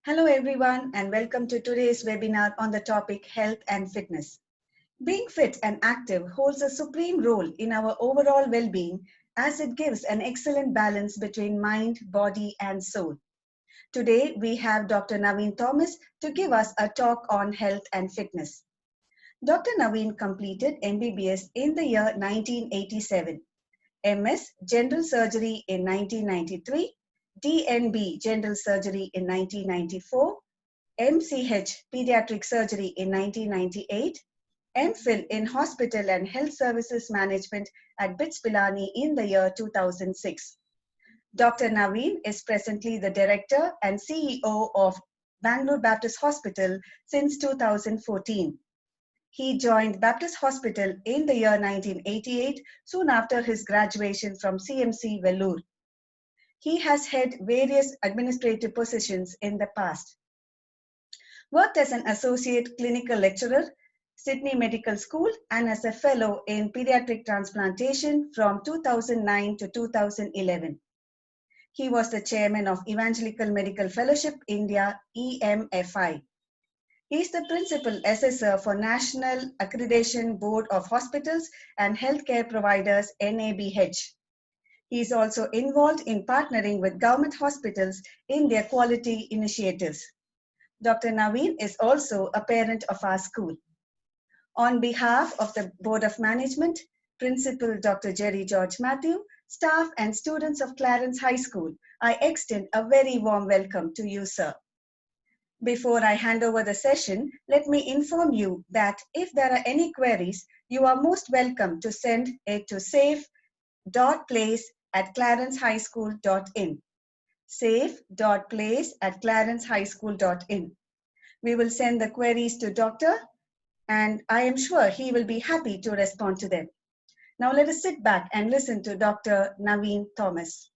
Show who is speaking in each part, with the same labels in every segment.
Speaker 1: Hello everyone and welcome to today's webinar on the topic Health and Fitness. Being fit and active holds a supreme role in our overall well-being as it gives an excellent balance between mind, body and soul. Today we have Dr. Naveen Thomas to give us a talk on health and fitness. Dr. Naveen completed MBBS in the year 1987, MS General Surgery in 1993, DNB General Surgery in 1994, MCH Pediatric Surgery in 1998, MPhil in Hospital and Health Services Management at BITS Pilani in the year 2006. Dr. Naveen is presently the Director and CEO of Bangalore Baptist Hospital since 2014. He joined Baptist Hospital in the year 1988, soon after his graduation from CMC Vellore. He has held various administrative positions in the past. Worked as an associate clinical lecturer, Sydney Medical School, and as a fellow in pediatric transplantation from 2009 to 2011. He was the chairman of Evangelical Medical Fellowship India, EMFI. He is the principal assessor for National Accreditation Board of Hospitals and Healthcare Providers, NABH. He is also involved in partnering with government hospitals in their quality initiatives. Dr. Naveen is also a parent of our school. On behalf of the Board of Management, Principal Dr. Jerry George Matthew, staff and students of Clarence High School, I extend a very warm welcome to you, sir. Before I hand over the session, let me inform you that if there are any queries, you are most welcome to send it to safe.place@clarencehighschool.in. safe.place@clarencehighschool.in. We will send the queries to Doctor, and I am sure he will be happy to respond to them. Now let us sit back and listen to Dr. Naveen Thomas.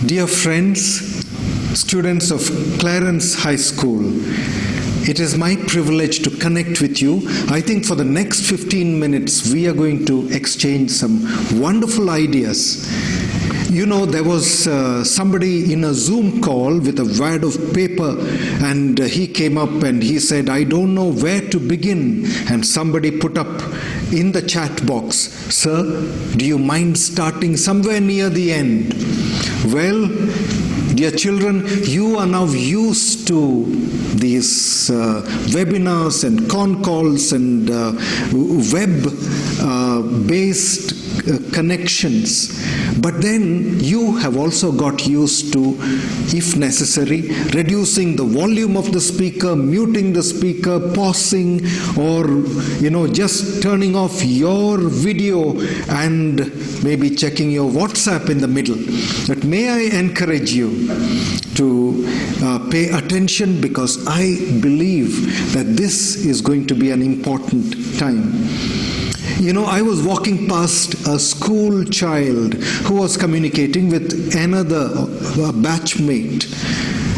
Speaker 2: Dear friends, students of Clarence High School, it is my privilege to connect with you. I think for the next 15 minutes, we are going to exchange some wonderful ideas. You know, there was somebody in a Zoom call with a wad of paper, and he came up and he said, I don't know where to begin. And somebody put up in the chat box, sir, do you mind starting somewhere near the end? Well, dear children, you are now used to these webinars and con calls and web-based connections. But then you have also got used to, if necessary, reducing the volume of the speaker, muting the speaker, pausing, or just turning off your video and maybe checking your WhatsApp in the middle. But may I encourage you to pay attention, because I believe that this is going to be an important time. I was walking past a school child who was communicating with another batchmate,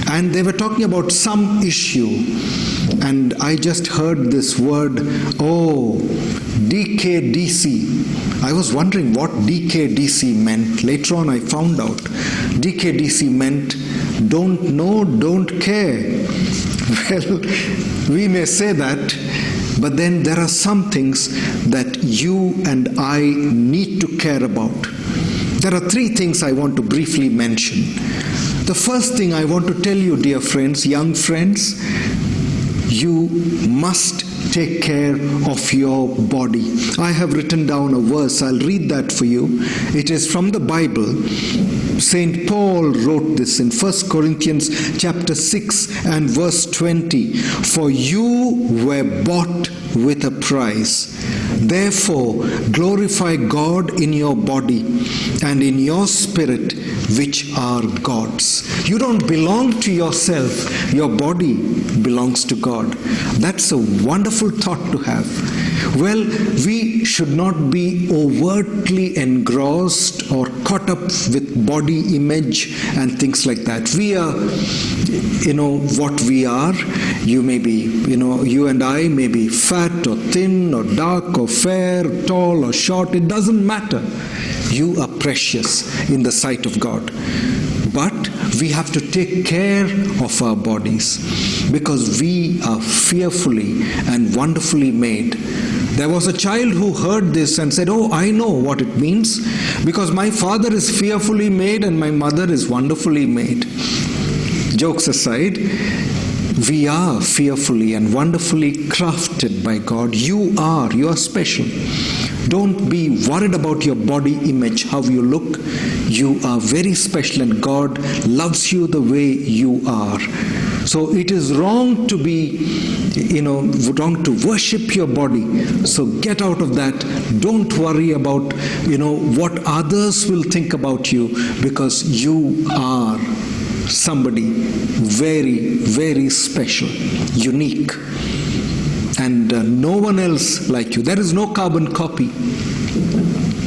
Speaker 2: and they were talking about some issue, and I just heard this word, DKDC. I was wondering what DKDC meant. Later on I found out DKDC meant don't know, don't care. Well, we may say that, but then there are some things that you and I need to care about. There are three things I want to briefly mention. The first thing I want to tell you, dear friends, young friends, you must take care of your body. I have written down a verse. I'll read that for you. It is from the Bible. St. Paul wrote this in 1 Corinthians chapter 6 and verse 20. For you were bought with a price. Therefore, glorify God in your body and in your spirit, which are God's. You don't belong to yourself. Your body belongs to God. That's a wonderful thought to have. Well, we should not be overtly engrossed or caught up with body image and things like that. We are, what we are. You may be, you and I may be fat or thin or dark or fair, tall or short. It doesn't matter. You are precious in the sight of God. But we have to take care of our bodies because we are fearfully and wonderfully made. There was a child who heard this and said, "Oh, I know what it means because my father is fearfully made and my mother is wonderfully made." Jokes aside, we are fearfully and wonderfully crafted by God. You are special. Don't be worried about your body image, how you look. You are very special and God loves you the way you are. So it is wrong to be, wrong to worship your body. So get out of that. Don't worry about, what others will think about you, because you are somebody very, very special, unique. And no one else like you. There is no carbon copy.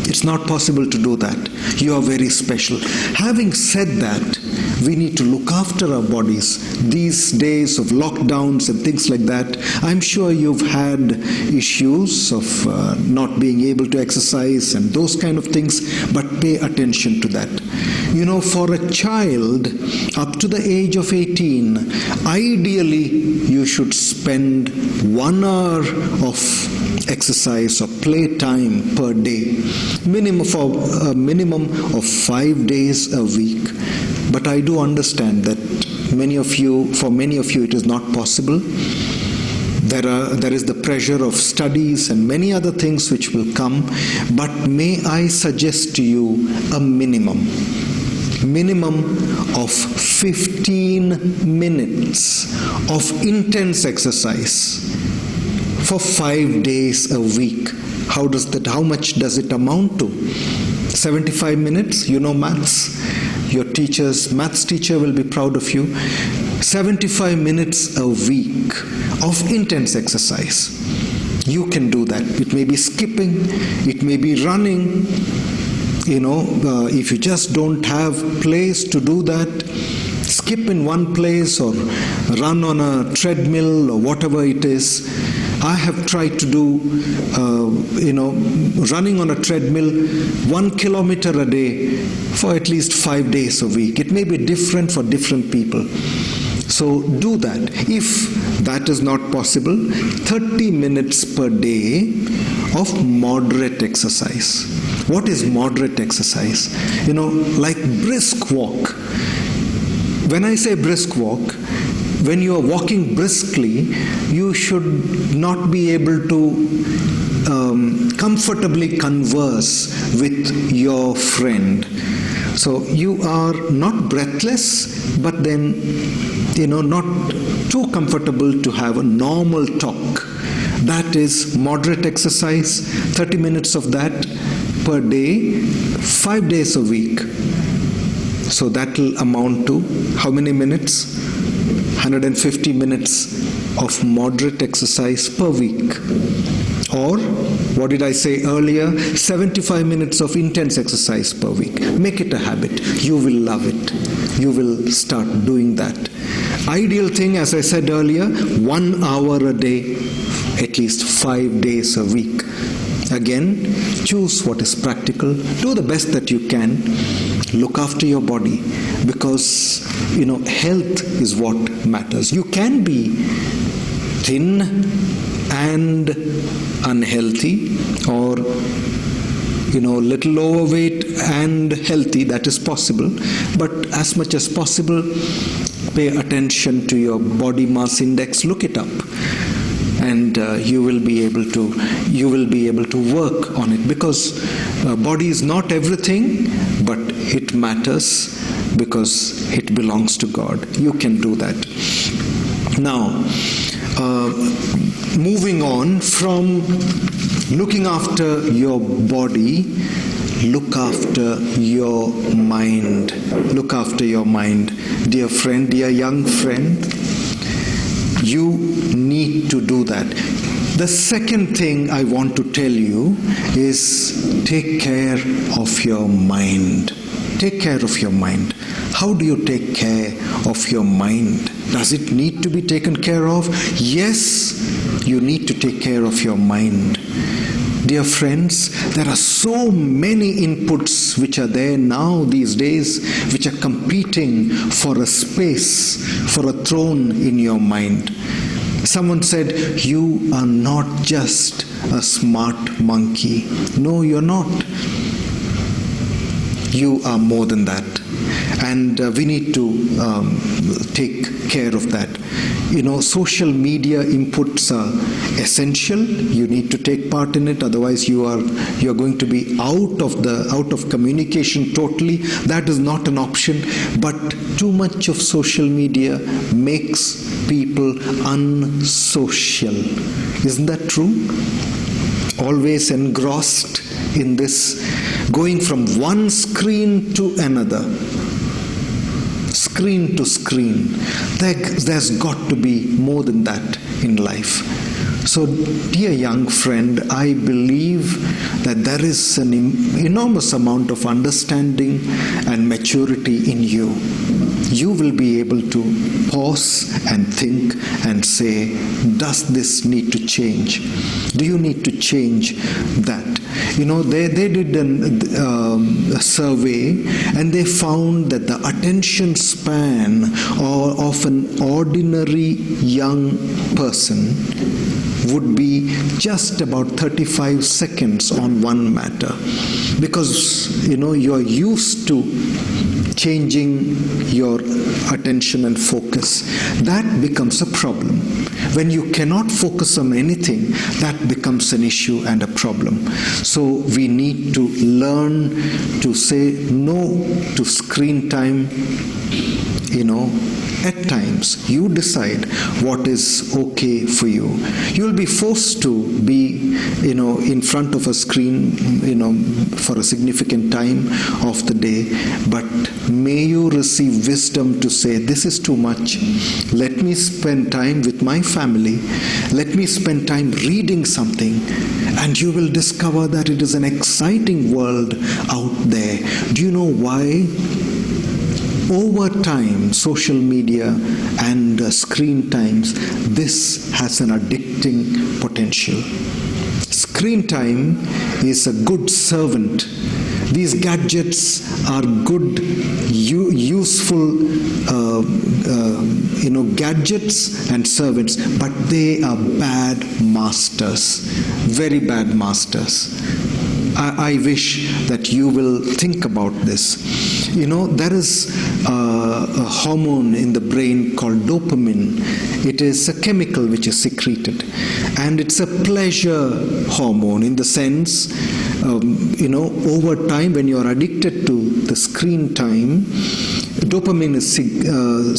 Speaker 2: It's not possible to do that. You are very special. Having said that, we need to look after our bodies. These days of lockdowns and things like that, I'm sure you've had issues of not being able to exercise and those kind of things, but pay attention to that. For a child up to the age of 18, ideally you should spend 1 hour of exercise or play time per day, minimum of 5 days a week. But I do understand that for many of you it is not possible. There is the pressure of studies and many other things which will come, but may I suggest to you a minimum of 15 minutes of intense exercise for 5 days a week. How much does it amount to? 75 minutes? Maths. Your maths teacher will be proud of you. 75 minutes a week of intense exercise. You can do that. It may be skipping, it may be running. If you just don't have place to do that, skip in one place or run on a treadmill or whatever it is. I have tried to do, running on a treadmill 1 kilometer a day for at least 5 days a week. It may be different for different people. So do that. If that is not possible, 30 minutes per day of moderate exercise. What is moderate exercise? Like brisk walk. When I say brisk walk, when you are walking briskly, you should not be able to comfortably converse with your friend. So you are not breathless, but then, not too comfortable to have a normal talk. That is moderate exercise, 30 minutes of that per day, 5 days a week. So that will amount to how many minutes? 150 minutes of moderate exercise per week. Or, what did I say earlier? 75 minutes of intense exercise per week. Make it a habit. You will love it. You will start doing that. Ideal thing, as I said earlier, 1 hour a day, at least 5 days a week. Again, choose what is practical. Do the best that you can. Look after your body, because health is what matters. You can be thin and unhealthy, or little overweight and healthy. That is possible. But as much as possible, pay attention to your body mass index. Look it up, and you will be able to work on it, because body is not everything, but it matters because it belongs to God. You can do that. Now, moving on from looking after your body, look after your mind. Look after your mind. Dear friend, dear young friend, you need to do that. The second thing I want to tell you is take care of your mind. Take care of your mind. How do you take care of your mind? Does it need to be taken care of? Yes, you need to take care of your mind. Dear friends, there are so many inputs which are there now these days, which are competing for a space, for a throne in your mind. Someone said, you are not just a smart monkey. No, you're not. You are more than that. And we need to take care of that. You know, social media inputs are essential. You need to take part in it, otherwise you are going to be out of communication totally. That is not an option. But too much of social media makes people unsocial. Isn't that true? Always engrossed in this, going from one screen to another. Screen to screen. There's got to be more than that in life. So, dear young friend, I believe that there is an enormous amount of understanding and maturity in you. You will be able to pause and think and say, does this need to change? Do you need to change that? You know, they did a survey, and they found that the attention span of an ordinary young person would be just about 35 seconds on one matter, because you know you're used to changing your attention and focus. That becomes a problem. When you cannot focus on anything, that becomes an issue and a problem. So we need to learn to say no to screen time. You know, at times you decide what is okay for you. You'll be forced to be, you know, in front of a screen, you know, for a significant time of the day, but may you receive wisdom to say, this is too much. Let me spend time with my family. Let me spend time reading something, and you will discover that it is an exciting world out there. Do you know why? Over time, social media and screen times, this has an addicting potential. Screen time is a good servant. These gadgets are good, useful, gadgets and servants, but they are bad masters, very bad masters. I wish that you will think about this. You know, there is a hormone in the brain called dopamine. It is a chemical which is secreted, and it's a pleasure hormone in the sense, over time when you are addicted to the screen time, dopamine is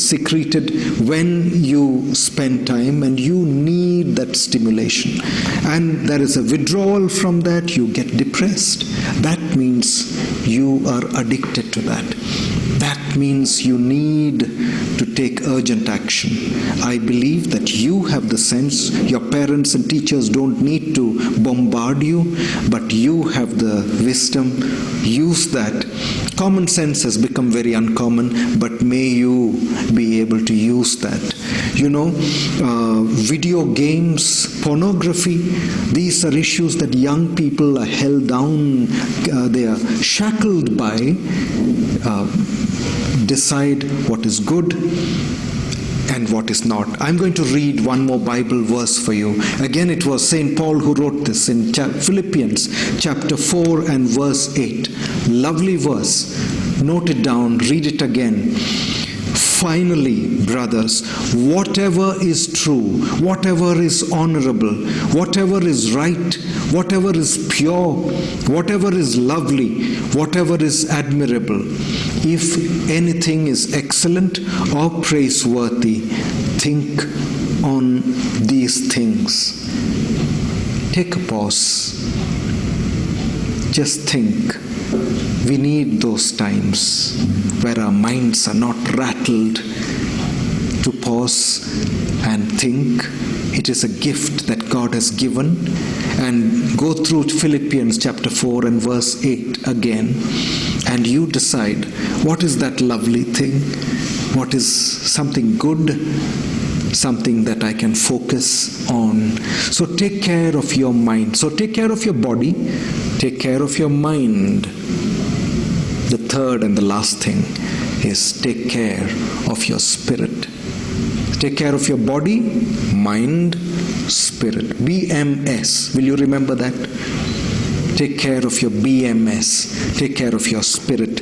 Speaker 2: secreted when you spend time, and you need that stimulation. And there is a withdrawal from that, you get depressed. That means you are addicted to that. That means you need to take urgent action. I believe that you have the sense. Your parents and teachers don't need to bombard you, but you have the wisdom. Use that. Common sense has become very uncommon, but may you be able to use that. You know, video games, pornography, these are issues that young people are held down, they are shackled by. Decide what is good and what is not. I'm going to read one more Bible verse for you. Again, it was St. Paul who wrote this in Philippians chapter 4 and verse 8. Lovely verse. Note it down, read it again. Finally, brothers, whatever is true, whatever is honorable, whatever is right, whatever is pure, whatever is lovely, whatever is admirable, if anything is excellent or praiseworthy, think on these things. Take a pause. Just think. We need those times where our minds are not rattled, to pause and think It is a gift that God has given. And go through Philippians chapter 4 and verse 8 again, and you decide, what is that lovely thing? What is something good? Something that I can focus on. So take care of your mind. So take care of your body. Take care of your mind. The third and the last thing is take care of your spirit. Take care of your body, mind, spirit. BMS. Will you remember that? Take care of your BMS. Take care of your spirit.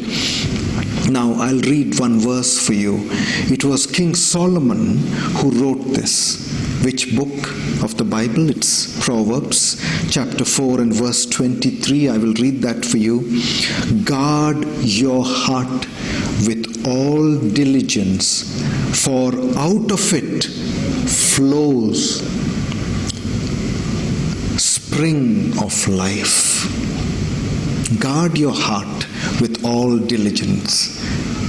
Speaker 2: Now I'll read one verse for you. It was King Solomon who wrote this. Which book of the Bible? It's Proverbs chapter 4 and verse 23. I will read that for you. Guard your heart with all diligence, for out of it flows spring of life. Guard your heart with all diligence.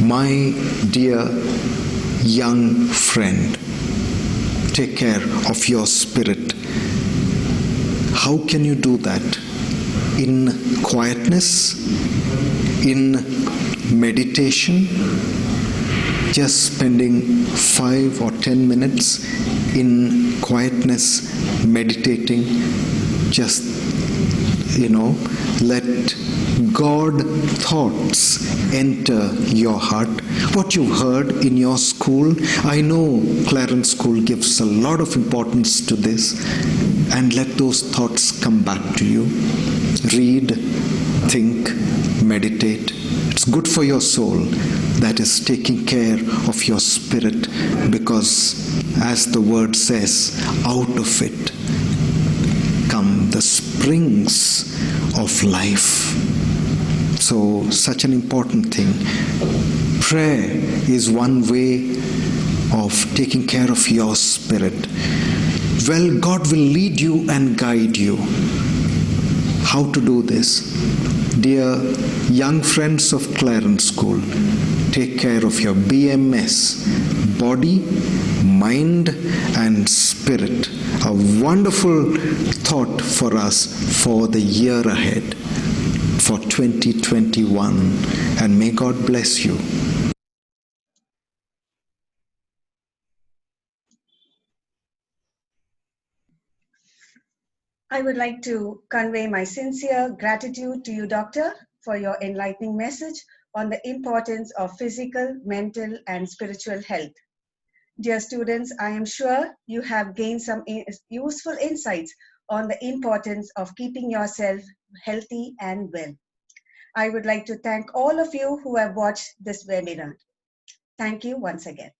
Speaker 2: My dear young friend, take care of your spirit. How can you do that? In quietness, in meditation, just spending 5 or 10 minutes in quietness, meditating, just, let God thoughts enter your heart. What you heard in your school, I know Clarence School gives a lot of importance to this, and let those thoughts come back to you. Read, think, meditate. It's good for your soul. That is taking care of your spirit, because as the word says, out of it come the springs of life. So, such an important thing. Prayer is one way of taking care of your spirit. Well, God will lead you and guide you. How to do this? Dear young friends of Clarence School, take care of your BMS, body, mind, and spirit. A wonderful thought for us for the year ahead, for 2021. And may God bless you.
Speaker 1: I would like to convey my sincere gratitude to you, Doctor, for your enlightening message on the importance of physical, mental, and spiritual health. Dear students, I am sure you have gained some useful insights on the importance of keeping yourself healthy and well. I would like to thank all of you who have watched this webinar. Thank you once again.